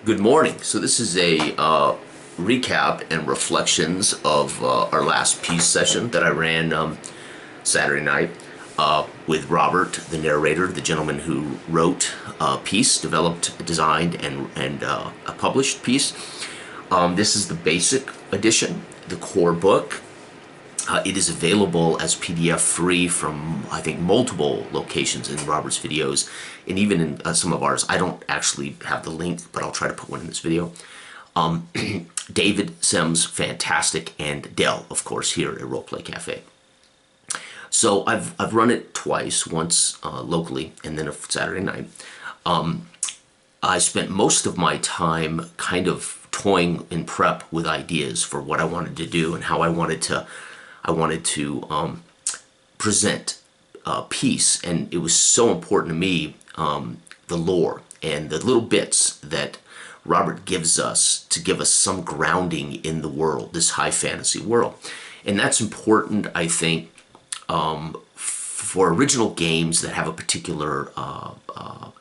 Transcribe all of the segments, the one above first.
Good morning. So this is a recap and reflections of our last peace session that I ran Saturday night with Robert, the narrator, the gentleman who wrote Peace, developed, designed, and published Peace. This is the basic edition, the core book. It is available as PDF free from, I think, multiple locations in Robert's videos, and even in some of ours. I don't actually have the link, but I'll try to put one in this video. David Sims, fantastic, and Dell, of course, here at Roleplay Cafe. So I've run it twice, once locally, and then a Saturday night. I spent most of my time kind of toying in prep with ideas for what I wanted to do and how I wanted to present Peace, and it was so important to me, the lore and the little bits that Robert gives us to give us some grounding in the world, this high fantasy world. And that's important, I think, for original games that have a particular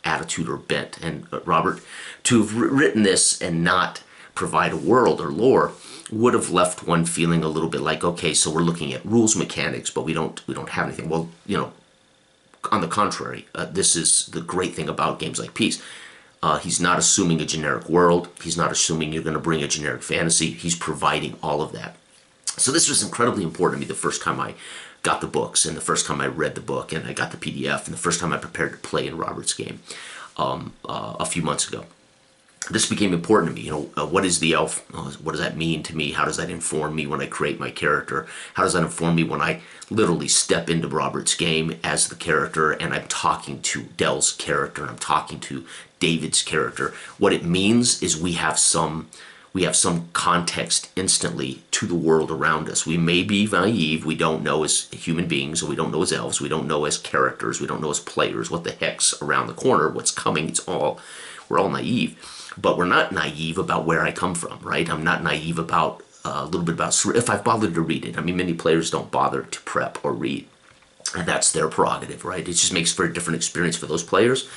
attitude or bent. And Robert, to have written this and not provide a world or lore would have left one feeling a little bit like, okay, so we're looking at rules mechanics, but we don't have anything. Well, on the contrary, this is the great thing about games like Peace. He's not assuming a generic world. He's not assuming you're going to bring a generic fantasy. He's providing all of that. So this was incredibly important to me the first time I got the books, and the first time I read the book, and I got the PDF, and the first time I prepared to play in Robert's game a few months ago. This became important to me. What is the elf? What does that mean to me? How does that inform me when I create my character? How does that inform me when I literally step into Robert's game as the character and I'm talking to Dell's character and I'm talking to David's character? What it means is we have some context instantly to the world around us. We may be naive. We don't know as human beings, or we don't know as elves. We don't know as characters. We don't know as players what the heck's around the corner, what's coming. We're all naive. But we're not naive about where I come from, right? I'm not naive about a little bit about if I've bothered to read it. I mean, many players don't bother to prep or read, and that's their prerogative, right? It just makes for a different experience for those players.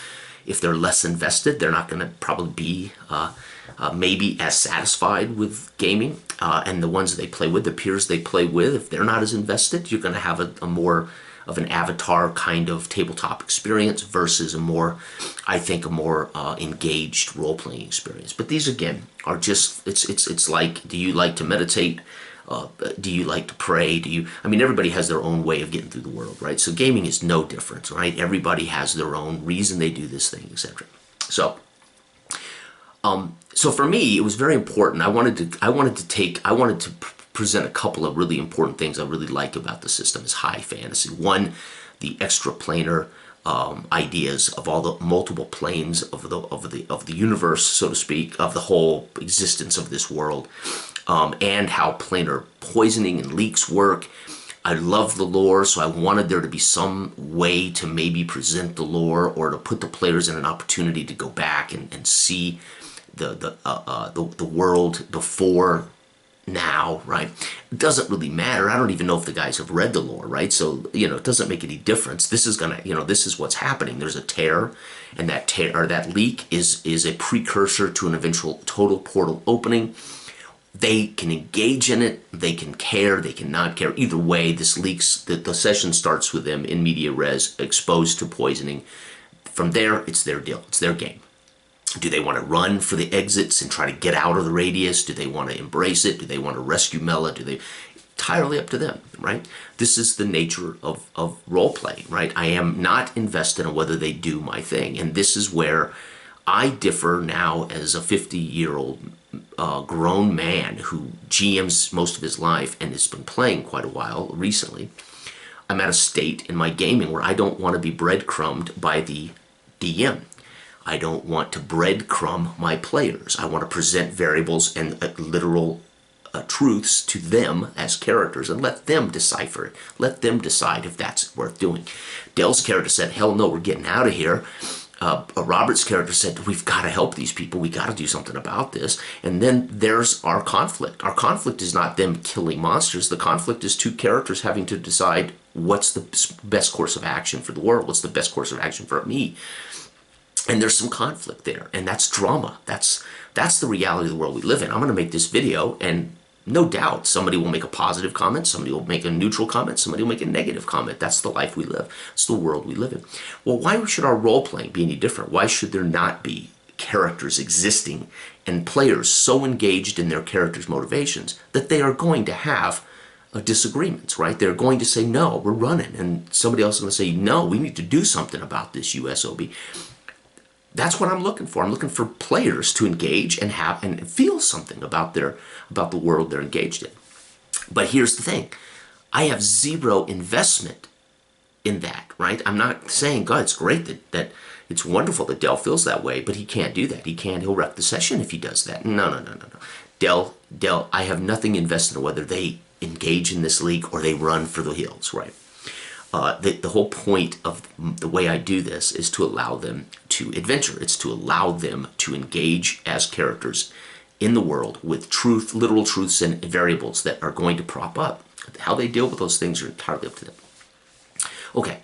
If they're less invested, they're not going to probably be maybe as satisfied with gaming. And the ones that they play with, the peers they play with, if they're not as invested, you're going to have a more of an avatar kind of tabletop experience versus a more engaged role-playing experience. But these, again, are just, it's like, do you like to meditate? Do you like to pray? Everybody has their own way of getting through the world, right? So gaming is no different, right? Everybody has their own reason they do this thing, etc. So for me, it was very important. I wanted to present a couple of really important things I really like about the system as high fantasy. One, the extraplanar ideas of all the multiple planes of the universe, so to speak, of the whole existence of this world, and how planar poisoning and leaks work. I love the lore, so I wanted there to be some way to maybe present the lore or to put the players in an opportunity to go back and see the world before now, right? It doesn't really matter. I don't even know if the guys have read the lore, right? So, it doesn't make any difference. This is this is what's happening. There's a tear, and that tear or that leak is a precursor to an eventual total portal opening. They can engage in it, they can care, they can not care. Either way, this leaks, the session starts with them in media res, exposed to poisoning. From there, it's their deal, it's their game. Do they want to run for the exits and try to get out of the radius? Do they want to embrace it? Do they want to rescue Mela? Entirely up to them, right? This is the nature of role-playing, right? I am not invested in whether they do my thing. And this is where I differ now as a 50-year-old grown man who GMs most of his life and has been playing quite a while recently. I'm at a state in my gaming where I don't want to be breadcrumbed by the DM. I don't want to breadcrumb my players. I want to present variables and literal truths to them as characters and let them decipher it. Let them decide if that's worth doing. Dell's character said, hell no, we're getting out of here. Robert's character said, we've got to help these people. We got to do something about this. And then there's our conflict. Our conflict is not them killing monsters. The conflict is two characters having to decide what's the best course of action for the world. What's the best course of action for me? And there's some conflict there, and that's drama. That's That's the reality of the world we live in. I'm going to make this video, and no doubt somebody will make a positive comment, somebody will make a neutral comment, somebody will make a negative comment. That's the life we live. It's the world we live in. Well, why should our role-playing be any different? Why should there not be characters existing and players so engaged in their characters' motivations that they are going to have disagreements, right? They're going to say, no, we're running. And somebody else is going to say, no, we need to do something about this, USOB. That's what I'm looking for. I'm looking for players to engage and have and feel something about the world they're engaged in. But here's the thing. I have zero investment in that, right? I'm not saying, God, it's great that it's wonderful that Dell feels that way, but he can't do that. He'll wreck the session if he does that. No. Dell, I have nothing invested in whether they engage in this league or they run for the hills, right? The whole point of the way I do this is to allow them to adventure. It's to allow them to engage as characters in the world with truth, literal truths and variables that are going to prop up. How they deal with those things are entirely up to them. Okay,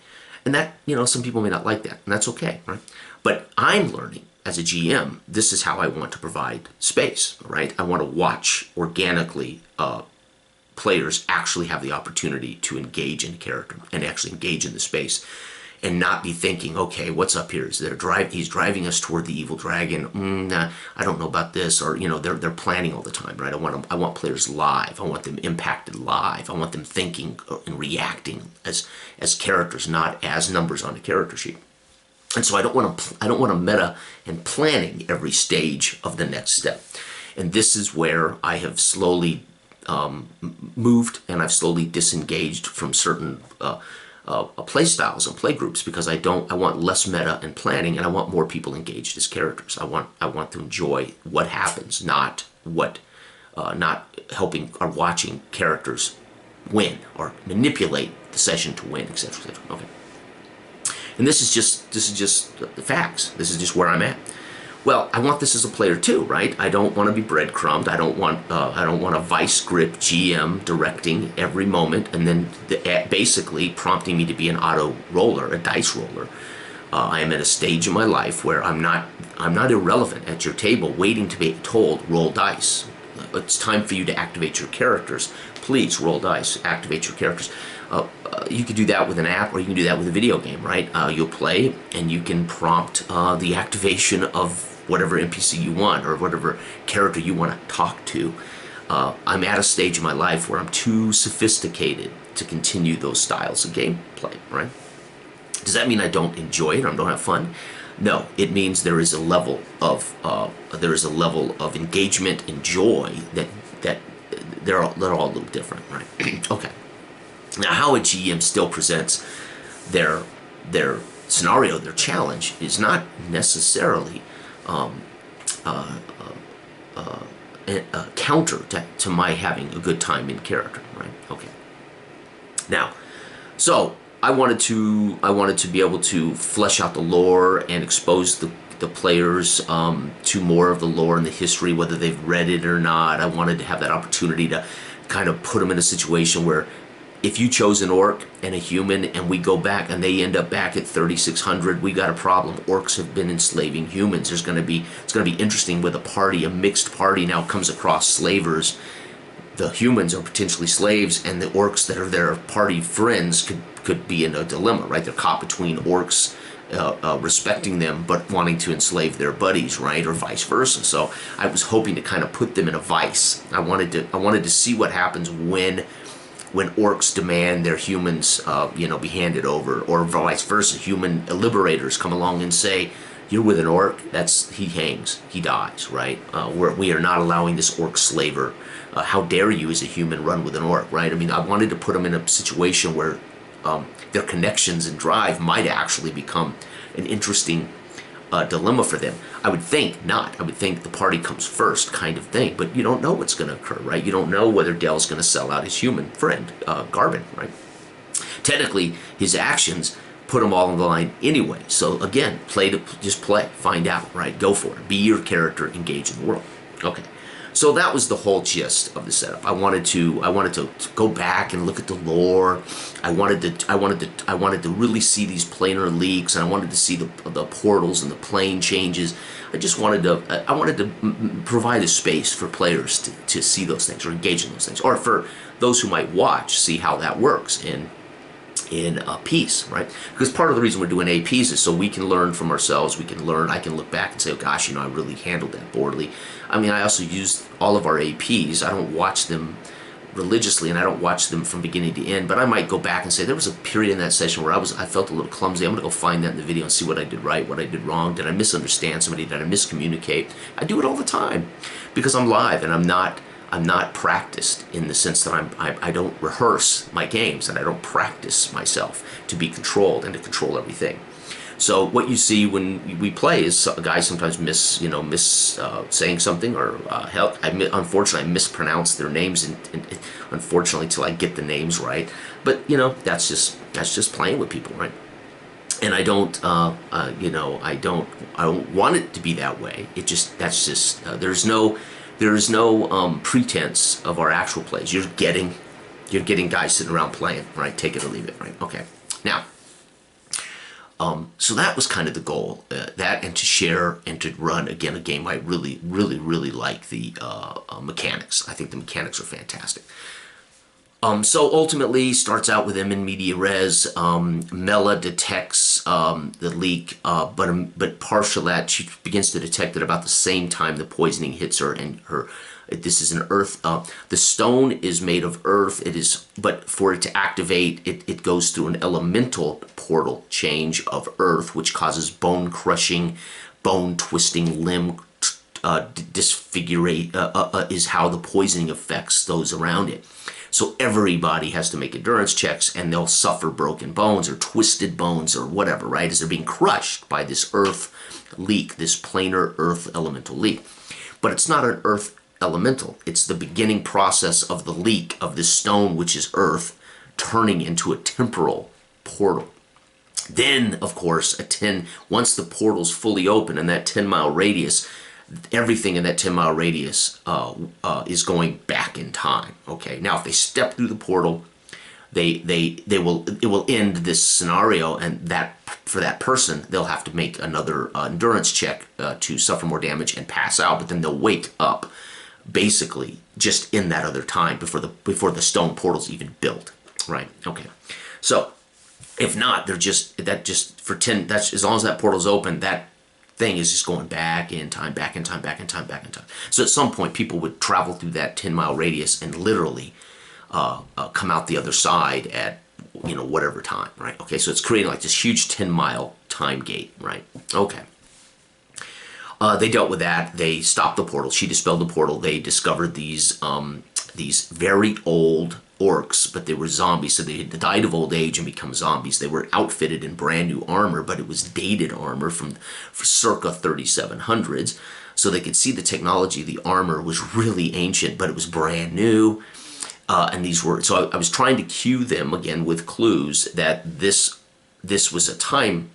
and that, some people may not like that, and that's okay, right? But I'm learning as a GM, this is how I want to provide space, right? I want to watch organically players actually have the opportunity to engage in character and actually engage in the space and not be thinking, okay, what's up here? Is he's driving us toward the evil dragon. I don't know about this, or they're planning all the time, right? I want players live. I want them impacted live. I want them thinking and reacting as characters, not as numbers on a character sheet. And so I don't want to meta and planning every stage of the next step. And this is where I have slowly moved, and I've slowly disengaged from certain play styles and play groups, because I want less meta and planning, and I want more people engaged as characters. I want to enjoy what happens, not helping or watching characters win or manipulate the session to win, etc., etc. Okay. And this is just the facts. This is just where I'm at. Well, I want this as a player too, right? I don't want to be breadcrumbed. I don't want a vice grip GM directing every moment and then basically prompting me to be an auto roller, a dice roller. I am at a stage in my life where I'm not irrelevant at your table, waiting to be told roll dice. It's time for you to activate your characters. Please roll dice, activate your characters. You could do that with an app, or you can do that with a video game, right? You'll play and you can prompt the activation of whatever NPC you want or whatever character you want to talk to. I'm at a stage in my life where I'm too sophisticated to continue those styles of gameplay, right? Does that mean I don't enjoy it or don't have fun? No, it means there is a level of engagement and joy that they're all a little different, right? Okay. Now, how a GM still presents their scenario, their challenge, is not necessarily a counter to my having a good time in character, right? Okay. Now, so I wanted to be able to flesh out the lore and expose the players to more of the lore and the history, whether they've read it or not. I wanted to have that opportunity to kind of put them in a situation where if you chose an orc and a human and we go back and they end up back at 3600, we got a problem. Orcs have been enslaving humans. It's going to be interesting with a mixed party now comes across slavers. The humans are potentially slaves, and the orcs that are their party friends could be in a dilemma, right? They're caught between orcs respecting them but wanting to enslave their buddies, right? Or vice versa. So I was hoping to kind of put them in a vice. I wanted to see what happens when orcs demand their humans be handed over, or vice versa. Human liberators come along and say, you're with an orc, he hangs, he dies, right? We are not allowing this orc slaver. How dare you as a human run with an orc, right? I mean, I wanted to put them in a situation where their connections and drive might actually become an interesting dilemma for them. I would think not. I would think the party comes first kind of thing, but you don't know what's going to occur, right? You don't know whether Dell's going to sell out his human friend, Garvin, right? Technically, his actions put them all on the line anyway. So again, just play, find out, right? Go for it. Be your character, engage in the world. Okay. So that was the whole gist of the setup. I wanted to go back and look at the lore. I wanted to really see these planar leaks, and I wanted to see the portals and the plane changes. I wanted to provide a space for players to see those things or engage in those things, or for those who might watch, see how that works in peace, right? Because part of the reason we're doing APs is so we can learn from ourselves. We can learn. I can look back and say, oh gosh, I really handled that poorly. I mean, I also used all of our APs. I don't watch them religiously, and I don't watch them from beginning to end, but I might go back and say there was a period in that session where I felt a little clumsy. I'm gonna go find that in the video and see what I did right, what I did wrong. Did I misunderstand somebody? Did I miscommunicate? I do it all the time because I'm live and I'm not practiced in the sense that I don't rehearse my games, and I don't practice myself to be controlled and to control everything. So what you see when we play is a guy sometimes miss saying something, or unfortunately I mispronounce their names, and unfortunately till I get the names right. But that's just playing with people, right? And I don't want it to be that way. There's no pretense of our actual plays. You're getting guys sitting around playing, right? Take it or leave it, right? Okay. Now, so that was kind of the goal, that, and to share and to run again a game. I really, really, really like the mechanics. I think the mechanics are fantastic. So ultimately, starts out with them in media res. Mela detects the leak, but partial at she begins to detect it about the same time the poisoning hits her, and this is an earth. The stone is made of earth. But for it to activate, it goes through an elemental portal change of earth, which causes bone crushing, bone twisting, limb disfigurate. Is how the poisoning affects those around it. So everybody has to make endurance checks, and they'll suffer broken bones or twisted bones or whatever, right? As they're being crushed by this earth leak, this planar earth elemental leak. But it's not an earth elemental. It's the beginning process of the leak of this stone, which is earth, turning into a temporal portal. Then, of course, once the portal's fully open in that 10-mile radius, everything in that 10-mile radius is going back in time. Okay. Now, if they step through the portal, it will end this scenario, and that for that person they'll have to make another endurance check to suffer more damage and pass out. But then they'll wake up, basically just in that other time before the stone portal's even built. Right. Okay. So if not, that's as long as that portal's open, that thing is just going back in time, back in time, back in time, back in time. So at some point, people would travel through that 10-mile radius and literally come out the other side at whatever time, right? Okay, so it's creating like this huge 10-mile time gate, right? Okay. They dealt with that. They stopped the portal. She dispelled the portal. They discovered these very old orcs, but they were zombies, so they had died of old age and become zombies. They were outfitted in brand new armor, but it was dated armor from circa 3700s, so they could see the technology. The armor was really ancient, but it was brand new. And these were, so I was trying to cue them again with clues that this was a time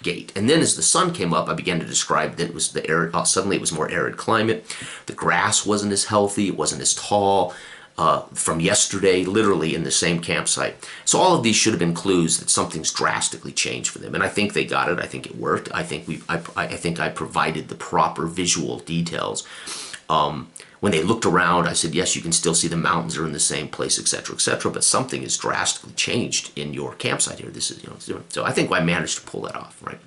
gate. And then as the sun came up, I began to describe that it was the arid, suddenly it was more arid climate. The grass wasn't as healthy, it wasn't as tall. From yesterday, literally in the same campsite. So all of these should have been clues that something's drastically changed for them, and I think they got it. I think it worked. I think I provided the proper visual details. When they looked around, I said, yes, you can still see the mountains are in the same place, etc., but something is drastically changed in your campsite here. This is, so I think I managed to pull that off, right?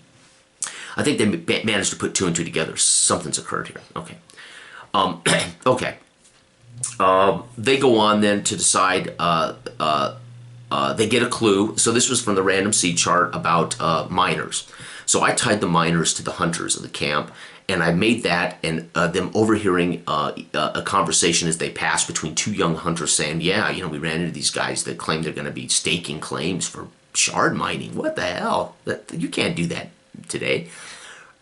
I think they managed to put two and two together. Something's occurred here. Okay. Okay. They go on then to decide, they get a clue. So this was from the random seed chart about miners. So I tied the miners to the hunters of the camp, and I made that, and them overhearing a conversation as they passed between two young hunters saying, yeah, we ran into these guys that claim they're going to be staking claims for shard mining. What the hell? You can't do that today.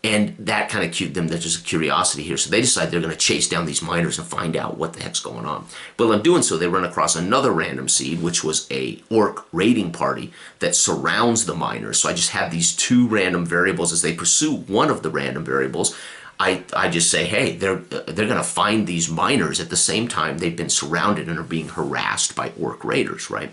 And that kind of cued them. There's just a curiosity here. So they decide they're going to chase down these miners and find out what the heck's going on. But in doing so, they run across another random seed, which was a orc raiding party that surrounds the miners. So I just have these two random variables. As they pursue one of the random variables, I just say, hey, they're going to find these miners at the same time they've been surrounded and are being harassed by orc raiders, right?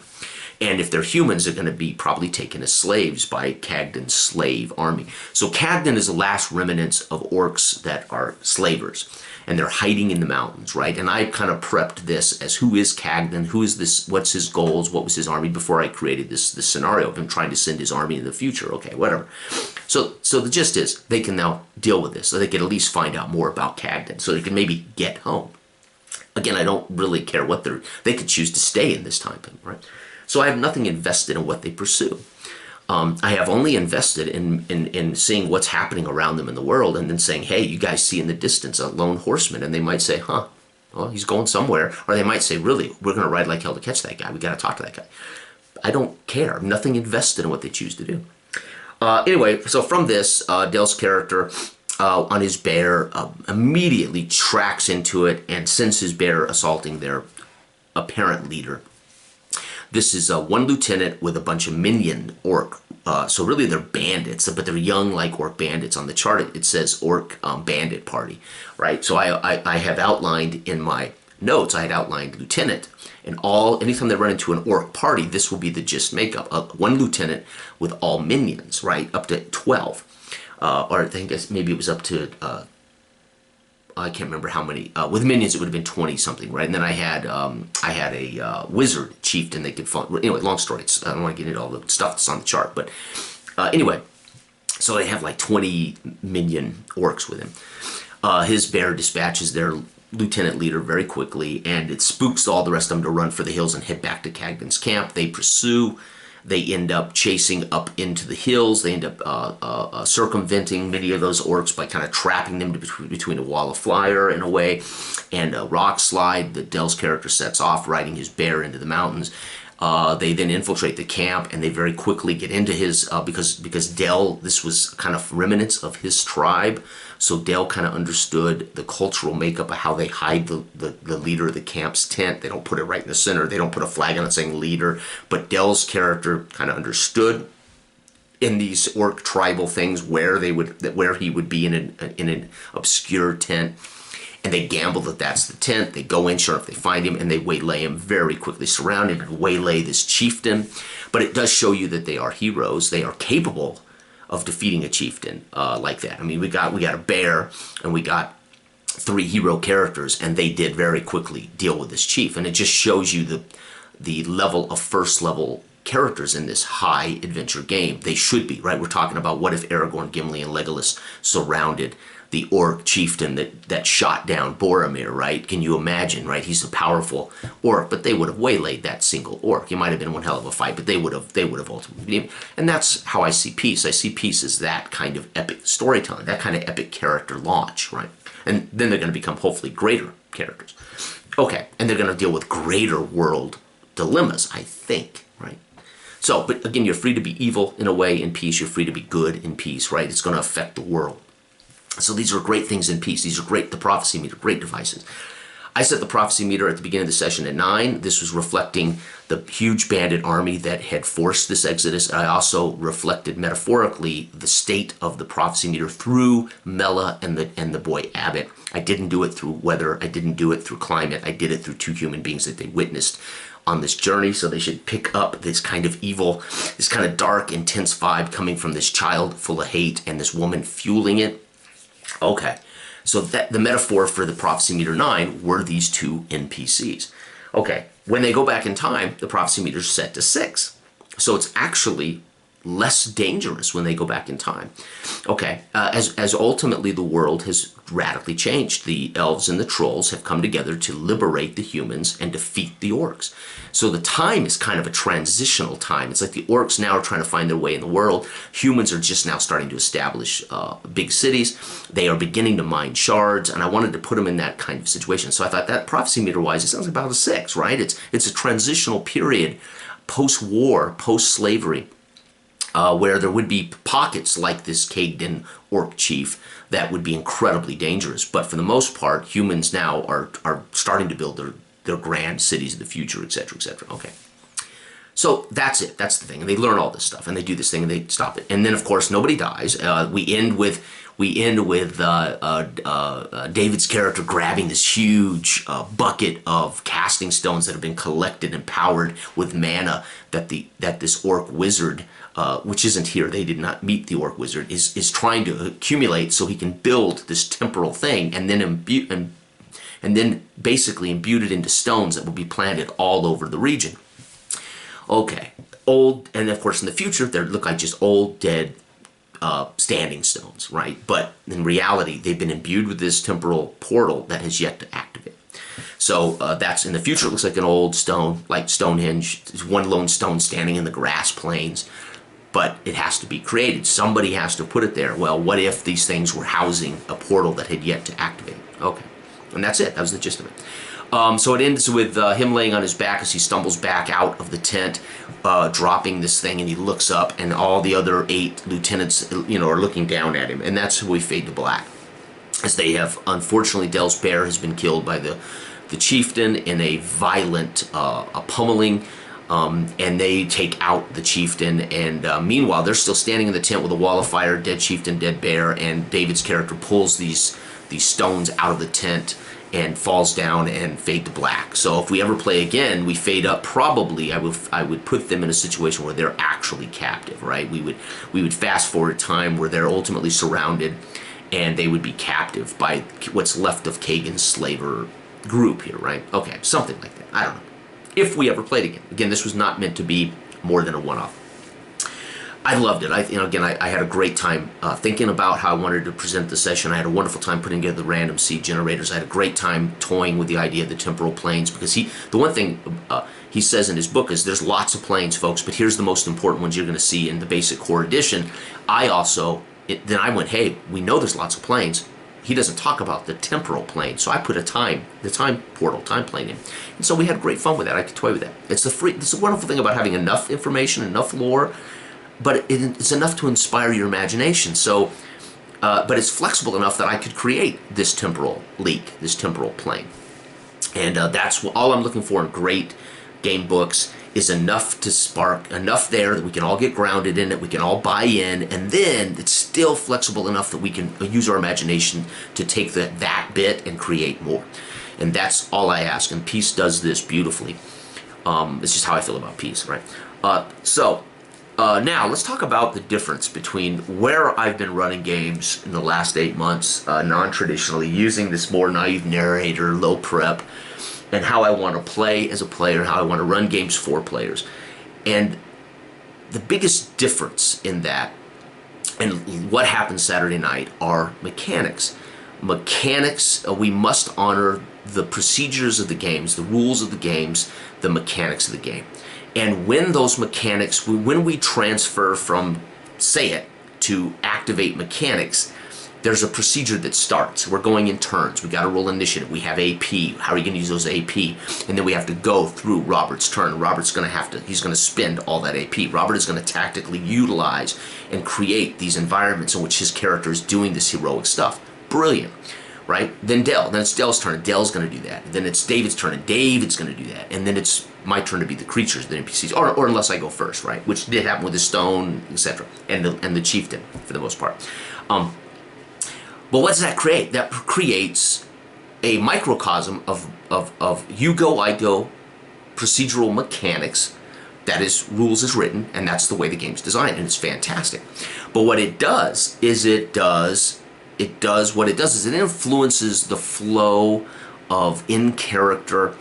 And if they're humans, they're going to be probably taken as slaves by Cagdan's slave army. So Cagdan is the last remnants of orcs that are slavers, and they're hiding in the mountains, right? And I kind of prepped this as who is Cagdan, who is this, what's his goals, what was his army before I created this scenario of him trying to send his army in the future. Okay, whatever. So the gist is they can now deal with this, so they can at least find out more about Cagdan, so they can maybe get home. Again, I don't really care what they could choose to stay in this time, right? So I have nothing invested in what they pursue. I have only invested in seeing what's happening around them in the world, and then saying, hey, you guys see in the distance a lone horseman, and they might say, huh, well, he's going somewhere. Or they might say, really, we're going to ride like hell to catch that guy. We got to talk to that guy. I don't care. I'm nothing invested in what they choose to do. Anyway, so from this, Dell's character on his bear immediately tracks into it and sends his bear assaulting their apparent leader. This is one lieutenant with a bunch of minion orc. So really they're bandits, but they're young like orc bandits. On the chart it says orc bandit party, right? So I have outlined in my notes, I had outlined lieutenant. And anytime they run into an orc party, this will be the gist makeup. One lieutenant with all minions, right? Up to 12. Or I think maybe it was up to... I can't remember how many. With minions, it would have been 20 something, right? And then I had a wizard chieftain they could find. Anyway, long story. I don't want to get into all the stuff that's on the chart, but anyway, so they have like 20 minion orcs with him. His bear dispatches their lieutenant leader very quickly, and it spooks all the rest of them to run for the hills and head back to Cagdan's camp. They pursue. They end up chasing up into the hills. They end up circumventing many of those orcs by kind of trapping them between a wall of fire in a way and a rock slide that Dell's character sets off, riding his bear into the mountains. They then infiltrate the camp, and they very quickly get into his, because Dell, this was kind of remnants of his tribe, so Dell kind of understood the cultural makeup of how they hide the leader of the camp's tent. They don't put it right in the center. They don't put a flag on it saying leader, but Dell's character kind of understood in these orc tribal things where he would be in an obscure tent. And they gamble that that's the tent. They go in, sure enough, they find him, and they waylay him very quickly, surround him and waylay this chieftain. But it does show you that they are heroes. They are capable of defeating a chieftain like that. I mean, we got a bear, and we got 3 hero characters, and they did very quickly deal with this chief. And it just shows you the level of first level characters in this high adventure game. They should be, right? We're talking about what if Aragorn, Gimli, and Legolas surrounded the orc chieftain that shot down Boromir, right? Can you imagine, right? He's a powerful orc, but they would have waylaid that single orc. It might have been one hell of a fight, but they would have ultimately been. And that's how I see peace. I see peace as that kind of epic storytelling, that kind of epic character launch, right? And then they're going to become hopefully greater characters. Okay, and they're going to deal with greater world dilemmas, I think, right? So, but again, you're free to be evil in a way in peace. You're free to be good in peace, right? It's going to affect the world. So these are great things in peace. These are great, the prophecy meter, great devices. I set the prophecy meter at the beginning of the session at 9. This was reflecting the huge bandit army that had forced this exodus. I also reflected metaphorically the state of the prophecy meter through Mela and the boy Abbott. I didn't do it through weather. I didn't do it through climate. I did it through 2 human beings that they witnessed on this journey. So they should pick up this kind of evil, this kind of dark, intense vibe coming from this child full of hate and this woman fueling it. Okay, so that the metaphor for the prophecy meter 9 were these 2 NPCs. Okay, when they go back in time, the prophecy meter is set to 6. So it's actually less dangerous when they go back in time. Okay, as ultimately the world has radically changed. The elves and the trolls have come together to liberate the humans and defeat the orcs. So the time is kind of a transitional time. It's like the orcs now are trying to find their way in the world. Humans are just now starting to establish big cities. They are beginning to mine shards, and I wanted to put them in that kind of situation. So I thought that prophecy meter-wise, it sounds like about a 6, right? It's a transitional period, post-war, post-slavery, where there would be pockets like this Cagdan orc chief that would be incredibly dangerous. But for the most part, humans now are starting to build their grand cities of the future, etc., etc. Okay. So that's it. That's the thing. And they learn all this stuff, and they do this thing, and they stop it. And then, of course, nobody dies. We end with We end with David's character grabbing this huge bucket of casting stones that have been collected and powered with mana that this orc wizard, which isn't here, they did not meet the orc wizard, is trying to accumulate so he can build this temporal thing and then basically imbue it into stones that will be planted all over the region. Okay, old, and of course in the future they look like just old, dead, standing stones, right? But in reality, they've been imbued with this temporal portal that has yet to activate. So that's in the future. It looks like an old stone, like Stonehenge. There's one lone stone standing in the grass plains, but it has to be created. Somebody has to put it there. Well, what if these things were housing a portal that had yet to activate? Okay, and that's it. That was the gist of it. So it ends with him laying on his back as he stumbles back out of the tent, dropping this thing, and he looks up, and all the other 8 lieutenants, are looking down at him, and that's who we fade to black. As they have, unfortunately, Dell's bear has been killed by the chieftain in a violent pummeling, and they take out the chieftain, and meanwhile, they're still standing in the tent with a wall of fire, dead chieftain, dead bear, and David's character pulls these stones out of the tent and falls down and fade to black. So if we ever play again, we fade up. Probably I would put them in a situation where they're actually captive, right? We would fast forward time where they're ultimately surrounded and they would be captive by what's left of Kagan's slaver group here, right? Okay, something like that. I don't know. If we ever played again. Again, this was not meant to be more than a one-off. I loved it. I had a great time thinking about how I wanted to present the session. I had a wonderful time putting together the random seed generators. I had a great time toying with the idea of the temporal planes, because the one thing he says in his book is there's lots of planes, folks, but here's the most important ones you're going to see in the basic core edition. I went, hey, we know there's lots of planes. He doesn't talk about the temporal plane, so I put the time portal, time plane in. And so we had great fun with that. I could toy with that. It's a wonderful thing about having enough information, enough lore, but it's enough to inspire your imagination. So, but it's flexible enough that I could create this temporal leak, this temporal plane. And that's all I'm looking for in great game books, is enough to spark, enough there that we can all get grounded in it, we can all buy in, and then it's still flexible enough that we can use our imagination to take that bit and create more. And that's all I ask, and Peace does this beautifully. It's just how I feel about Peace, right? Now, let's talk about the difference between where I've been running games in the last 8 months, non-traditionally, using this more naive narrator, low prep, and how I want to play as a player, how I want to run games for players. And the biggest difference in that and what happens Saturday night are mechanics. Mechanics, we must honor the procedures of the games, the rules of the games, the mechanics of the game. And when those mechanics, when we transfer from say it to activate mechanics, there's a procedure that starts. We're going in turns. We got to roll initiative. We have AP. How are you going to use those AP? And then we have to go through Robert's turn. Robert's going to he's going to spend all that AP. Robert is going to tactically utilize and create these environments in which his character is doing this heroic stuff. Brilliant, right? Then it's Dell's turn. Dell's going to do that. Then it's David's turn, and David's going to do that. And then it's my turn to be the creatures, the NPCs, or unless I go first, right? Which did happen with the stone, etc., and the chieftain for the most part. But what does that create? That creates a microcosm of you go, I go, procedural mechanics. That is, rules is written, and that's the way the game's designed, and it's fantastic. But what it does is it influences the flow of in-character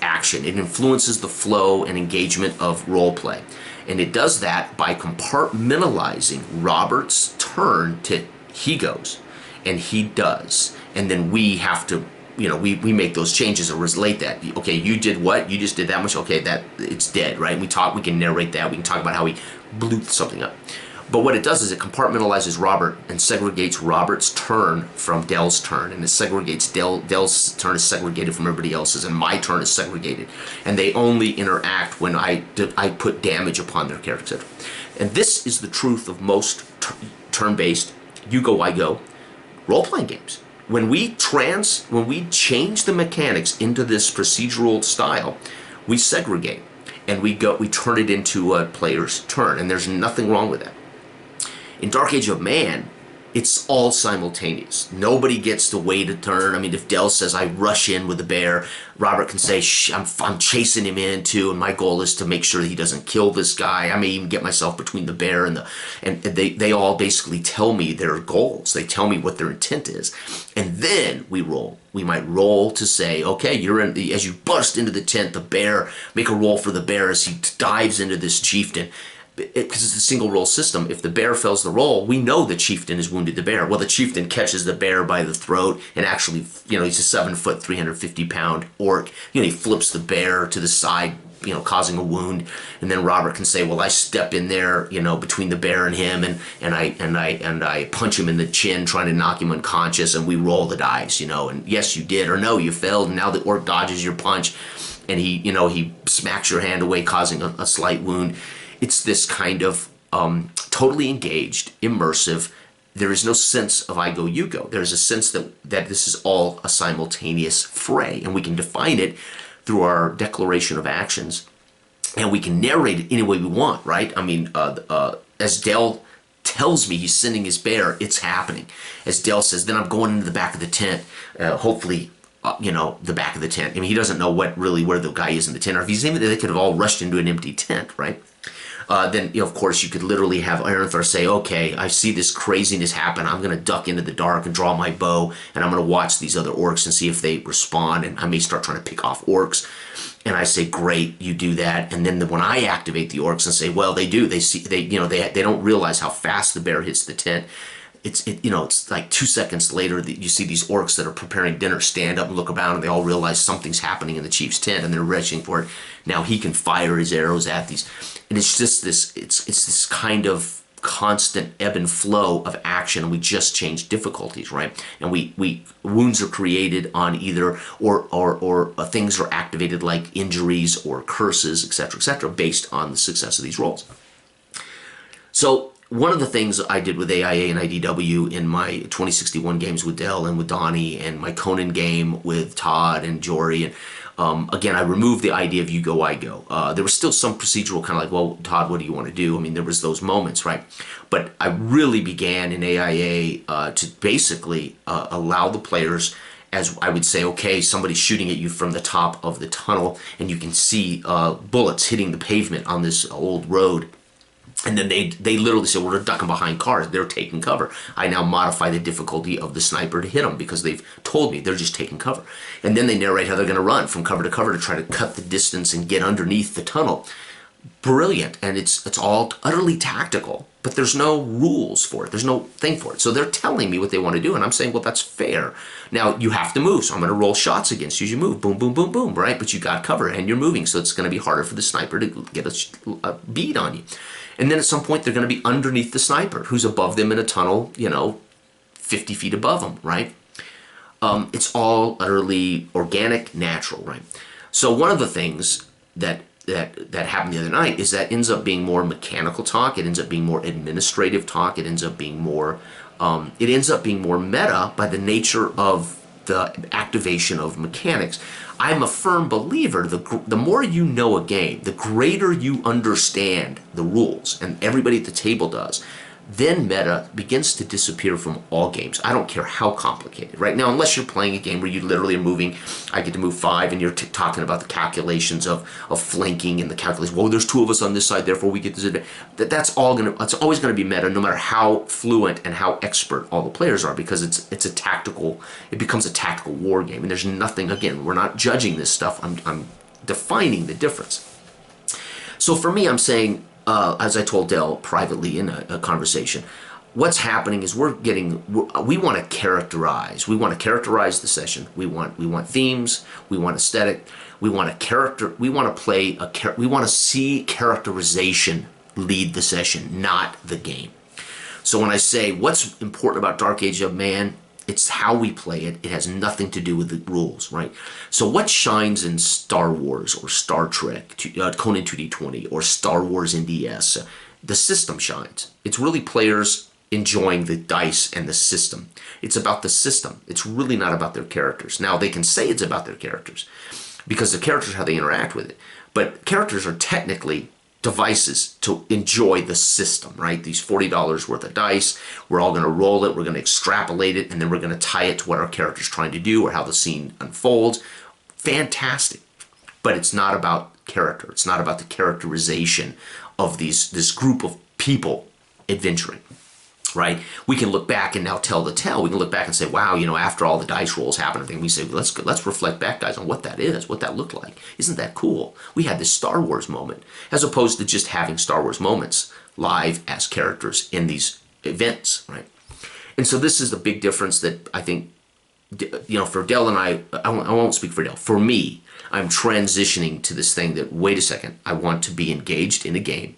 action. It influences the flow and engagement of roleplay. And it does that by compartmentalizing Robert's turn to he goes. And he does, and then we have to, we make those changes and relate that. Okay, you did what? You just did that much. Okay, that it's dead, right? We can narrate that. We can talk about how he blew something up. But what it does is it compartmentalizes Robert and segregates Robert's turn from Dell's turn, and it segregates Dell's turn is segregated from everybody else's, and my turn is segregated, and they only interact when I put damage upon their character, etc. And this is the truth of most turn-based you go, I go role-playing games. When we change the mechanics into this procedural style, we segregate and we turn it into a player's turn, and there's nothing wrong with that. In Dark Age of Man, It's all simultaneous. Nobody gets to wait a turn. I mean, if Dell says I rush in with the bear, Robert can say, Shh, I'm chasing him in too, and my goal is to make sure that he doesn't kill this guy. I may even get myself between the bear and they all basically tell me their goals. They tell me what their intent is, and then we roll. We might roll to say, okay, you're in the, as you bust into the tent, the bear, make a roll for the bear as he dives into this chieftain. Because it's a single roll system, if the bear fails the roll, we know the chieftain has wounded the bear. Well, the chieftain catches the bear by the throat and actually, he's a 7-foot, 350-pound orc. He flips the bear to the side, causing a wound. And then Robert can say, well, I step in there, between the bear and him, and I punch him in the chin, trying to knock him unconscious, and we roll the dice, and yes, you did, or no, you failed, and now the orc dodges your punch, and he smacks your hand away, causing a slight wound. It's this kind of totally engaged, immersive. There is no sense of I go, you go. There's a sense that this is all a simultaneous fray, and we can define it through our declaration of actions, and we can narrate it any way we want, right? I mean, as Dell tells me he's sending his bear, it's happening. As Dell says, then I'm going into the back of the tent, hopefully, the back of the tent. I mean, he doesn't know where the guy is in the tent, or if he's even, they could have all rushed into an empty tent, right? Then, of course, you could literally have Ironthar say, okay, I see this craziness happen. I'm going to duck into the dark and draw my bow, and I'm going to watch these other orcs and see if they respond, and I may start trying to pick off orcs. And I say, great, you do that. And then when I activate the orcs and say, well, they do. They see, they don't realize how fast the bear hits the tent. It's like 2 seconds later that you see these orcs that are preparing dinner stand up and look around, and they all realize something's happening in the chief's tent, and they're reaching for it. Now he can fire his arrows at these, and it's just this. It's this kind of constant ebb and flow of action, and we just change difficulties, right? And we wounds are created on either or things are activated like injuries or curses, etc., based on the success of these rolls. So one of the things I did with AIA and IDW in my 2061 games with Dell and with Donnie, and my Conan game with Todd and Jory, and again, I removed the idea of you go, I go. There was still some procedural kind of like, well, Todd, what do you want to do? I mean, there was those moments, right? But I really began in AIA to basically allow the players, as I would say, okay, somebody's shooting at you from the top of the tunnel, and you can see bullets hitting the pavement on this old road. And then they literally say, well, they're ducking behind cars. They're taking cover. I now modify the difficulty of the sniper to hit them because they've told me they're just taking cover. And then they narrate how they're going to run from cover to cover to try to cut the distance and get underneath the tunnel. Brilliant. And it's all utterly tactical, but there's no rules for it. There's no thing for it. So they're telling me what they want to do, and I'm saying, well, that's fair. Now, you have to move, so I'm going to roll shots against you as you move. Boom, boom, boom, boom, right? But you got cover, and you're moving, so it's going to be harder for the sniper to get a bead on you. And then at some point, they're going to be underneath the sniper, who's above them in a tunnel, 50 feet above them, right? It's all utterly organic, natural, right? So one of the things that happened the other night is that ends up being more mechanical talk. It ends up being more administrative talk. It ends up being more meta by the nature of the activation of mechanics. I'm a firm believer, the more you know a game, the greater you understand the rules, and everybody at the table does, then meta begins to disappear from all games. I don't care how complicated. Right now, unless you're playing a game where you literally are moving, I get to move 5, and you're talking about the calculations of flanking and the calculation. Well, there's 2 of us on this side, therefore we get this. That's always going to be meta, no matter how fluent and how expert all the players are, because it becomes a tactical war game. And there's nothing, again, we're not judging this stuff. I'm defining the difference. So for me, I'm saying, as I told Dell privately in a conversation, what's happening is we want to characterize. We want to characterize the session. We want themes. We want aesthetic. We want a character. We want to see characterization lead the session, not the game. So when I say what's important about Dark Age of Man, it's how we play it. It has nothing to do with the rules, right? So what shines in Star Wars or Star Trek, Conan 2D20, or Star Wars in DS? The system shines. It's really players enjoying the dice and the system. It's about the system. It's really not about their characters. Now, they can say it's about their characters because the characters, how they interact with it. But characters are technically devices to enjoy the system, right? These $40 worth of dice, we're all going to roll it, we're going to extrapolate it, and then we're going to tie it to what our character's trying to do or how the scene unfolds. Fantastic. But it's not about character. It's not about the characterization of this group of people adventuring, right? We can look back and now tell the tale. We can look back and say, wow, after all the dice rolls happen, and we say, let's reflect back, guys, on what that is, what that looked like. Isn't that cool? We had this Star Wars moment, as opposed to just having Star Wars moments live as characters in these events, right? And so this is the big difference that I think, for Dell and I won't speak for Dell. For me, I'm transitioning to this thing that, wait a second, I want to be engaged in a game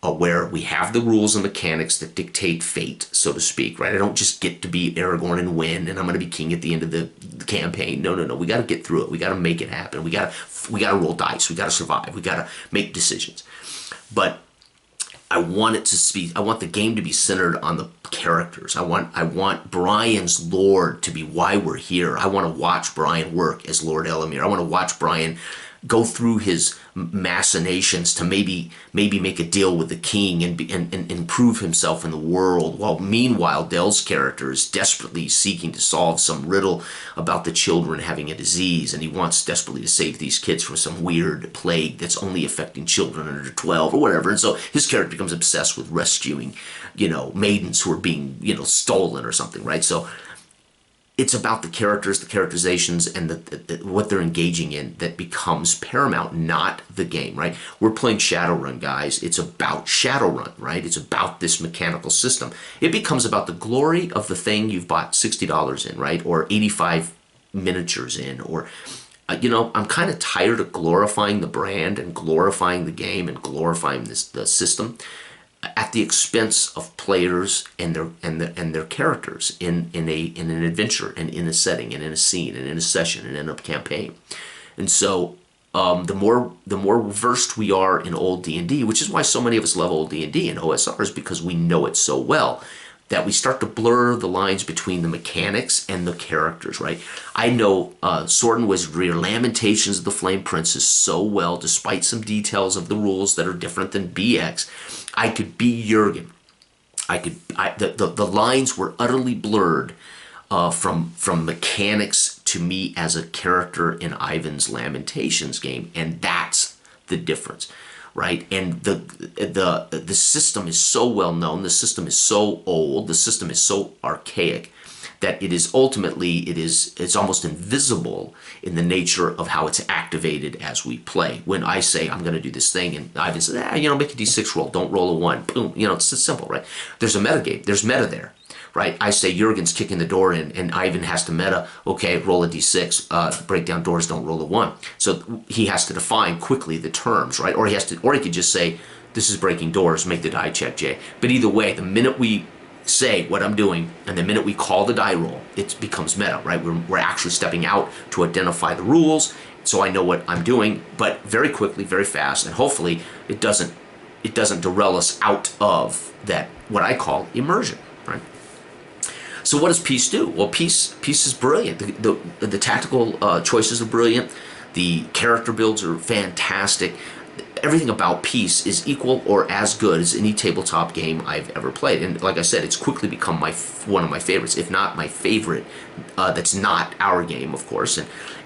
where we have the rules and mechanics that dictate fate, so to speak, right? I don't just get to be Aragorn and win, and I'm going to be king at the end of the campaign. No. We got to get through it. We got to make it happen. We got to roll dice. We got to survive. We got to make decisions. But I want the game to be centered on the characters. I want Brian's lore to be why we're here. I want to watch Brian work as Lord Elamir. I want to watch Brian go through his machinations to maybe make a deal with the king and improve himself in the world, while meanwhile Dell's character is desperately seeking to solve some riddle about the children having a disease, and he wants desperately to save these kids from some weird plague that's only affecting children under 12 or whatever. And so his character becomes obsessed with rescuing, maidens who are being, stolen or something, right? So it's about the characters, the characterizations, and what they're engaging in that becomes paramount, not the game, right? We're playing Shadowrun, guys. It's about Shadowrun, right? It's about this mechanical system. It becomes about the glory of the thing you've bought $60 in, right? Or 85 miniatures in, or I'm kind of tired of glorifying the brand and glorifying the game and glorifying the system at the expense of players and their characters in an adventure and in a setting and in a scene and in a session and in a campaign. And so the more versed we are in old D&D, which is why so many of us love old D&D and OSRs, because we know it so well, that we start to blur the lines between the mechanics and the characters, right? I know Sword and Wizardry or Lamentations of the Flame Princess so well, despite some details of the rules that are different than BX. I could be Jurgen. The lines were utterly blurred from mechanics to me as a character in Ivan's Lamentations game, and that's the difference, right? And the system is so well known, the system is so old, the system is so archaic that it's almost invisible in the nature of how it's activated as we play. When I say I'm going to do this thing, and Ivan says, make a d6 roll, don't roll a 1. Boom, it's simple, right? There's a meta game. There's meta there, right? I say Jurgen's kicking the door in, and Ivan has to meta. Okay, roll a d6. Break down doors, don't roll a 1. So he has to define quickly the terms, right? Or he could just say, this is breaking doors. Make the die check, Jay. But either way, the minute we say what I'm doing, and the minute we call the die roll, it becomes meta, right? We're actually stepping out to identify the rules, so I know what I'm doing, but very quickly, very fast, and hopefully it doesn't derail us out of that, what I call immersion, right? So what does Peace do? Well, Peace is brilliant. The tactical choices are brilliant. The character builds are fantastic. Everything about Peace is equal or as good as any tabletop game I've ever played. And like I said, it's quickly become one of my favorites, if not my favorite. That's not our game, of course.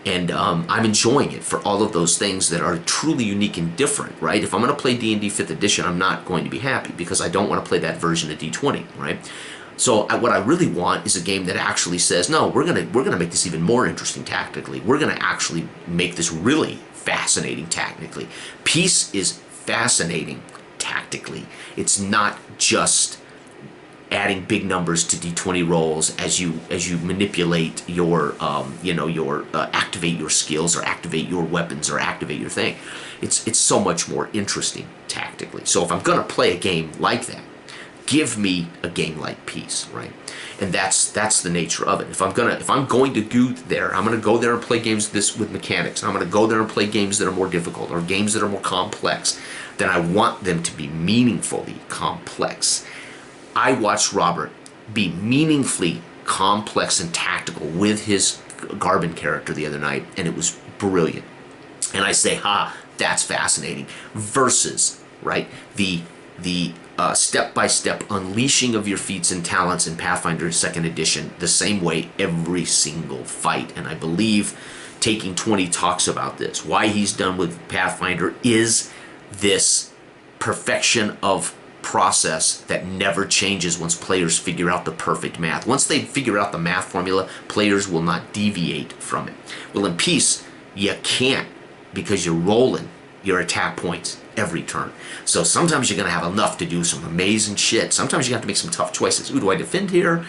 And I'm enjoying it for all of those things that are truly unique and different, right? If I'm going to play D&D 5th edition, I'm not going to be happy because I don't want to play that version of D20, right? So what I really want is a game that actually says, no, we're gonna make this even more interesting tactically. We're gonna actually make this really fascinating tactically. Peace is fascinating tactically. It's not just adding big numbers to d20 rolls as you manipulate your activate your skills or activate your weapons or activate your thing. It's so much more interesting tactically. So if I'm gonna play a game like that, give me a game like Peace, right? And that's the nature of it. If I'm going to go there, I'm gonna go there and play games with mechanics. I'm gonna go there and play games that are more difficult or games that are more complex. Then I want them to be meaningfully complex. I watched Robert be meaningfully complex and tactical with his Garben character the other night, and it was brilliant. And I say, that's fascinating. Versus right? The step-by-step unleashing of your feats and talents in Pathfinder 2nd Edition the same way every single fight. And I believe Taking 20 talks about this. Why he's done with Pathfinder is this perfection of process that never changes once players figure out the perfect math. Once they figure out the math formula, players will not deviate from it. Well, in Peace, you can't, because you're rolling your attack points every turn. So sometimes you're going to have enough to do some amazing shit. Sometimes you have to make some tough choices. Ooh, do I defend here?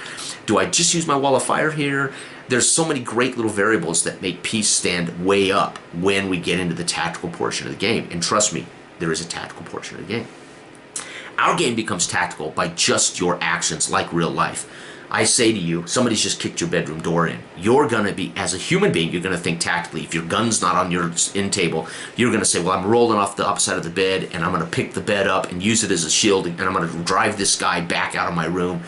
Do I just use my wall of fire here? There's so many great little variables that make Peace stand way up when we get into the tactical portion of the game. And trust me, there is a tactical portion of the game. Our game becomes tactical by just your actions, like real life. I say to you, somebody's just kicked your bedroom door in. You're going to be, as a human being, you're going to think tactically. If your gun's not on your end table, you're going to say, well, I'm rolling off the opposite side of the bed, and I'm going to pick the bed up and use it as a shield, and I'm going to drive this guy back out of my room.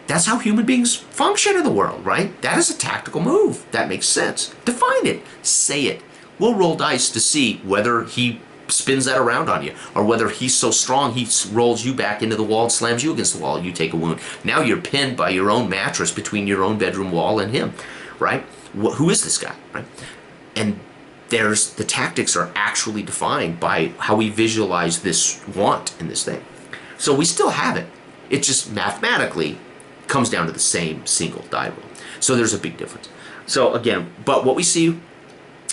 That's how human beings function in the world, right? That is a tactical move. That makes sense. Define it. Say it. We'll roll dice to see whether he spins that around on you, or whether he's so strong he rolls you back into the wall and slams you against the wall and you take a wound. Now you're pinned by your own mattress between your own bedroom wall and him, right? Who is this guy, right? And there's the tactics are actually defined by how we visualize this want in this thing. So we still have it. It just mathematically comes down to the same single die roll. So there's a big difference. So again, but what we see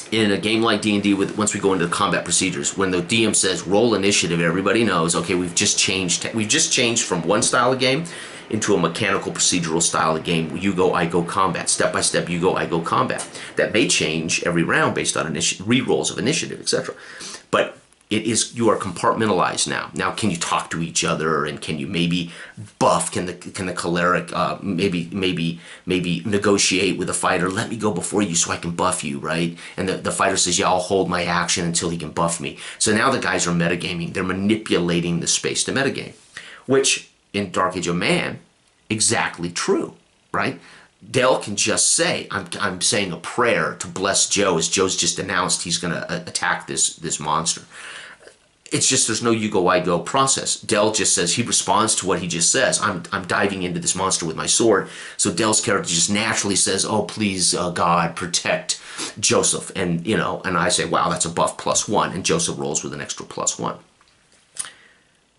in a game like D&D, once we go into the combat procedures, when the DM says roll initiative, everybody knows, okay, we've just changed from one style of game into a mechanical procedural style of game. You go, I go, combat. Step by step, you go, I go, combat. That may change every round based on re-rolls of initiative, etc. But it is, you are compartmentalized now. Now, can you talk to each other, and can you maybe buff? Can the choleric maybe negotiate with the fighter? Let me go before you so I can buff you, right? And the fighter says, yeah, I'll hold my action until he can buff me. So now the guys are metagaming. They're manipulating the space to metagame, which in Dark Age of Man, exactly true, right? Dell can just say, I'm saying a prayer to bless Joe, as Joe's just announced he's going to attack this monster. It's just there's no you go, I go process. Dell just says, he responds to what he just says. I'm diving into this monster with my sword. So Dell's character just naturally says, oh, please, God, protect Joseph. And, and I say, wow, that's a buff +1. And Joseph rolls with an extra +1.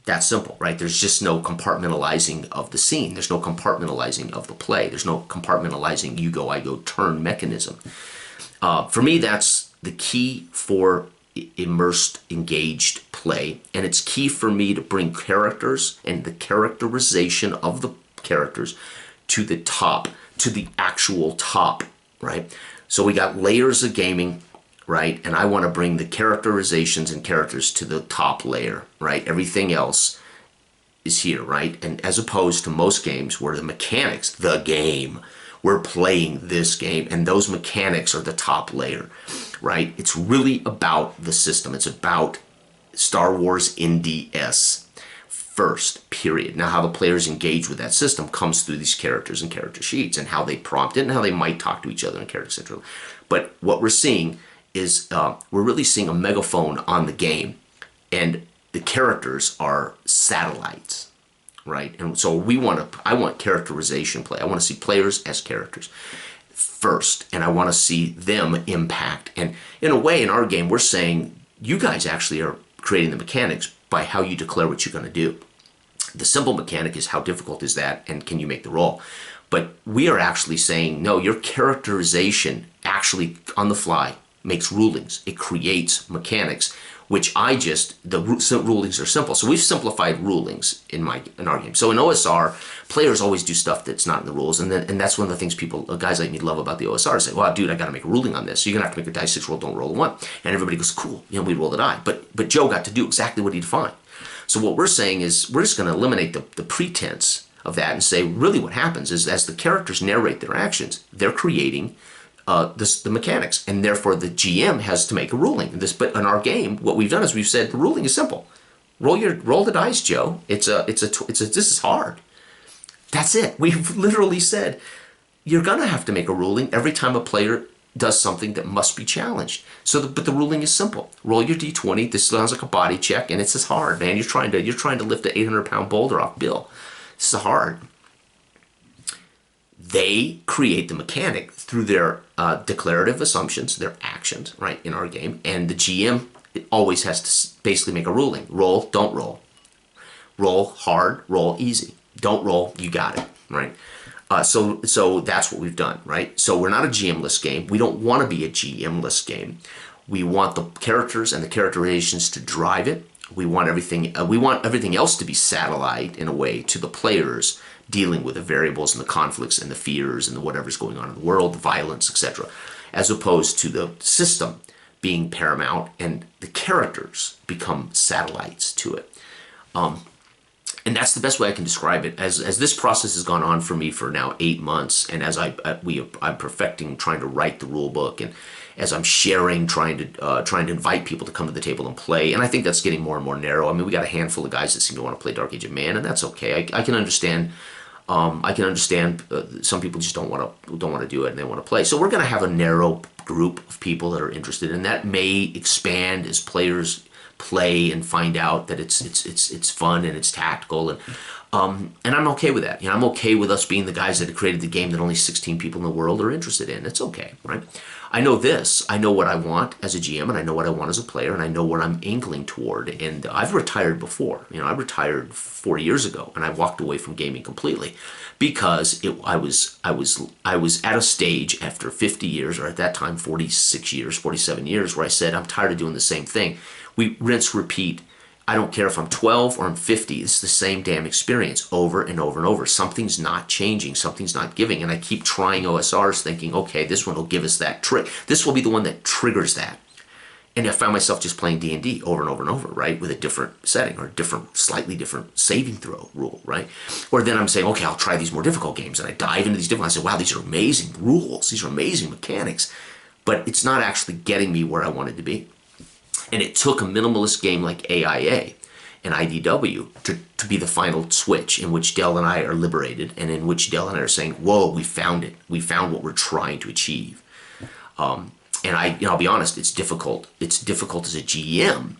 That's simple, right? There's just no compartmentalizing of the scene. There's no compartmentalizing of the play. There's no compartmentalizing you go, I go turn mechanism. For me, that's the key for immersed, engaged play. And it's key for me to bring characters and the characterization of the characters to the top, to the actual top, right? So we got layers of gaming, right? And I want to bring the characterizations and characters to the top layer, right? Everything else is here, right? And as opposed to most games where the mechanics, the game, we're playing this game, and those mechanics are the top layer, right? It's really about the system. It's about Star Wars NDS first, period. Now, how the players engage with that system comes through these characters and character sheets, and how they prompt it, and how they might talk to each other in character, etc. But what we're seeing is we're really seeing a megaphone on the game, and the characters are satellites, right? And so I want characterization play. I want to see players as characters first, and I want to see them impact. And in a way, in our game, we're saying you guys actually are creating the mechanics by how you declare what you're going to do. The simple mechanic is how difficult is that, and can you make the roll? But we are actually saying, no, your characterization actually on the fly makes rulings. It creates mechanics, which the rulings are simple. So we've simplified rulings in our game. So in OSR, players always do stuff that's not in the rules, and that's one of the things guys like me love about the OSR. Say, well, dude, I got to make a ruling on this. So you're gonna have to make a dice 6 roll, don't roll a 1. And everybody goes, cool, we roll the die. But Joe got to do exactly what he defined. So what we're saying is we're just going to eliminate the pretense of that and say really what happens is as the characters narrate their actions, they're creating the mechanics, and therefore the GM has to make a ruling. But in our game, what we've done is we've said the ruling is simple. Roll the dice, Joe. This is hard. That's it. We've literally said you're gonna have to make a ruling every time a player does something that must be challenged. But the ruling is simple. Roll your d20. This sounds like a body check, and it's as hard, man. You're trying to lift an 800-pound boulder off Bill. This is hard. They create the mechanic through their declarative assumptions, their actions, right, in our game. And the GM always has to basically make a ruling. Roll, don't roll. Roll hard, roll easy. Don't roll, you got it, right? So that's what we've done, right? So we're not a GM-less game. We don't want to be a GM-less game. We want the characters and the characterizations to drive it. We want everything else to be satellite in a way to the players, dealing with the variables and the conflicts and the fears and the whatever's going on in the world, the violence, etc., as opposed to the system being paramount and the characters become satellites to it. And that's the best way I can describe it. As this process has gone on for me for now 8 months, and as I'm perfecting, trying to write the rule book, and as I'm sharing, trying to invite people to come to the table and play, and I think that's getting more and more narrow. I mean, we got a handful of guys that seem to want to play Dark Age of Man, and that's okay. I can understand. Some people just don't want to do it and they want to play. So we're going to have a narrow group of people that are interested, and that may expand as players play and find out that it's fun and it's tactical, and I'm okay with that. You know, I'm okay with us being the guys that have created the game that only 16 people in the world are interested in. It's okay, right? I know this. I know what I want as a GM, and I know what I want as a player, and I know what I'm inkling toward. And I've retired before. You know, I retired 4 years ago, and I walked away from gaming completely because I was at a stage after 50 years, or at that time 46 years, 47 years, where I said I'm tired of doing the same thing. We rinse, repeat. I don't care if I'm 12 or I'm 50. It's the same damn experience over and over and over. Something's not changing. Something's not giving. And I keep trying OSRs thinking, okay, this one will give us that trick. This will be the one that triggers that. And I found myself just playing D&D over and over and over, right? With a different setting or a different, slightly different saving throw rule, right? Or then I'm saying, okay, I'll try these more difficult games. And I dive into these different, I say, wow, these are amazing rules. These are amazing mechanics. But it's not actually getting me where I wanted to be. And it took a minimalist game like AIA and IDW to be the final switch in which Dell and I are liberated, and in which Dell and I are saying, whoa, we found it. We found what we're trying to achieve. And I'll be honest, it's difficult. It's difficult as a GM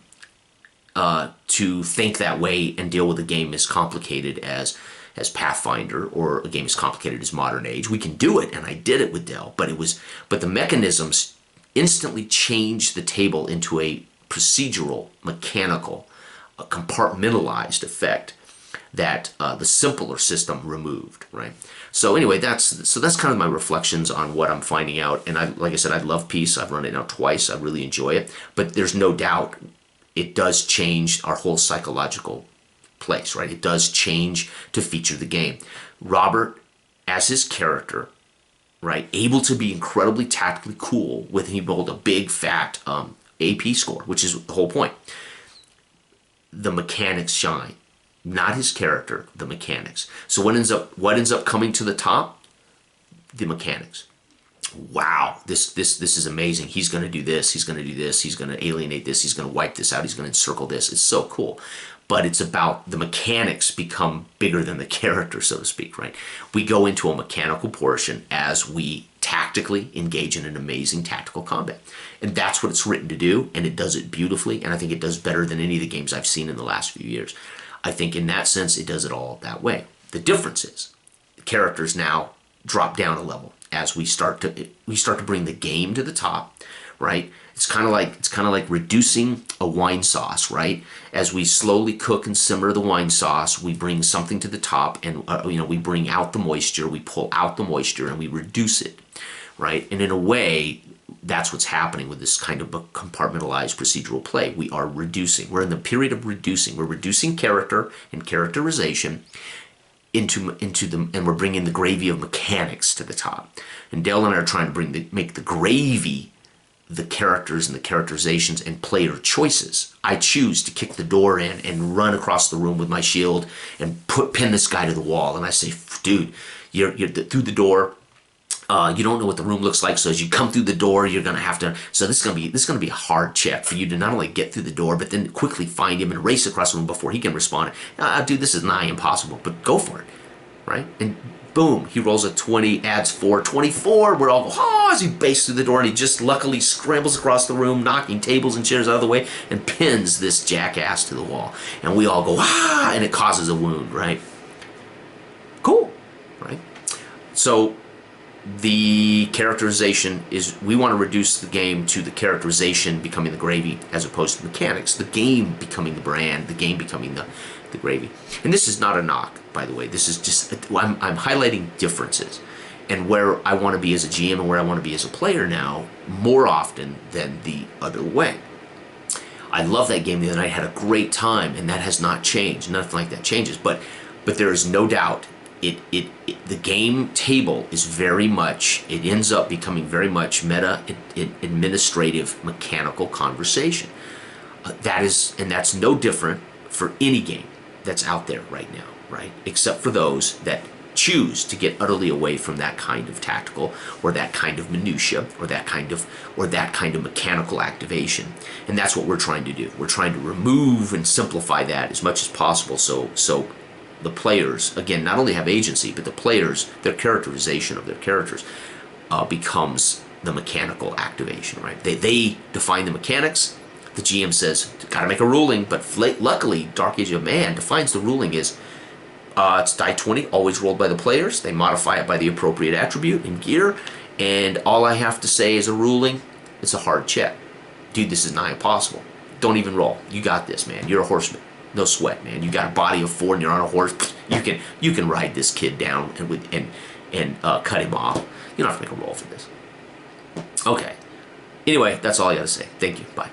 to think that way and deal with a game as complicated as Pathfinder, or a game as complicated as Modern Age. We can do it, and I did it with Dell, but the mechanisms instantly changed the table into a procedural, mechanical, a compartmentalized effect that the simpler system removed, right? So anyway, that's kind of my reflections on what I'm finding out. And like I said, I love Peace. I've run it now twice. I really enjoy it. But there's no doubt it does change our whole psychological place, right? It does change to feature the game. Robert, as his character, right, able to be incredibly tactically cool with, he rolled a big fat AP score, which is the whole point. The mechanics shine, not his character, the mechanics. So what ends up coming to the top? The mechanics. Wow, this is amazing. He's going to do this. He's going to do this. He's going to alienate this. He's going to wipe this out. He's going to encircle this. It's so cool. But it's about the mechanics become bigger than the character, so to speak, right? We go into a mechanical portion as we tactically engage in an amazing tactical combat. And that's what it's written to do, and it does it beautifully, and I think it does better than any of the games I've seen in the last few years. I think in that sense, it does it all that way. The difference is the characters now drop down a level as we start to bring the game to the top, right? It's kind of like reducing a wine sauce, right? As we slowly cook and simmer the wine sauce, we bring something to the top, and we bring out the moisture, we pull out the moisture, and we reduce it, right? And in a way, that's what's happening with this kind of compartmentalized procedural play. We are reducing. We're in the period of reducing. We're reducing character and characterization and we're bringing the gravy of mechanics to the top. And Dale and I are trying to make the gravy the characters and the characterizations and player choices. I choose to kick the door in and run across the room with my shield and pin this guy to the wall. And I say, dude, you're through the door. You don't know what the room looks like, so as you come through the door, you're gonna have to. So this is gonna be a hard check for you to not only get through the door, but then quickly find him and race across the room before he can respond. Dude, this is nigh impossible, but go for it, right? And Boom, he rolls a 20, adds 4, 24. We're all go, oh, as he bases through the door, and he just luckily scrambles across the room, knocking tables and chairs out of the way, and pins this jackass to the wall. And we all go, ah, and it causes a wound, right? Cool, right? So the characterization is, we want to reduce the game to the characterization becoming the gravy as opposed to mechanics. The game becoming the brand, the game becoming the gravy. And this is not a knock, by the way. This is just, I'm highlighting differences and where I want to be as a GM and where I want to be as a player now more often than the other way. I love that game the other night, had a great time, and that has not changed. Nothing like that changes, but there is no doubt the game table is very much, it ends up becoming very much meta administrative mechanical conversation. That's no different for any game that's out there right now, right? Except for those that choose to get utterly away from that kind of tactical or that kind of minutia or that kind of mechanical activation. And that's what we're trying to do. We're trying to remove and simplify that as much as possible so the players, again, not only have agency, but the players, their characterization of their characters becomes the mechanical activation, right? They define the mechanics. The GM says, got to make a ruling, but luckily, Dark Age of Man defines the ruling is it's die 20, always rolled by the players. They modify it by the appropriate attribute and gear, and all I have to say is a ruling, it's a hard check. Dude, this is nigh impossible. Don't even roll. You got this, man. You're a horseman. No sweat, man. You got a body of 4 and you're on a horse. You can ride this kid down and cut him off. You don't have to make a roll for this. Okay. Anyway, that's all I got to say. Thank you. Bye.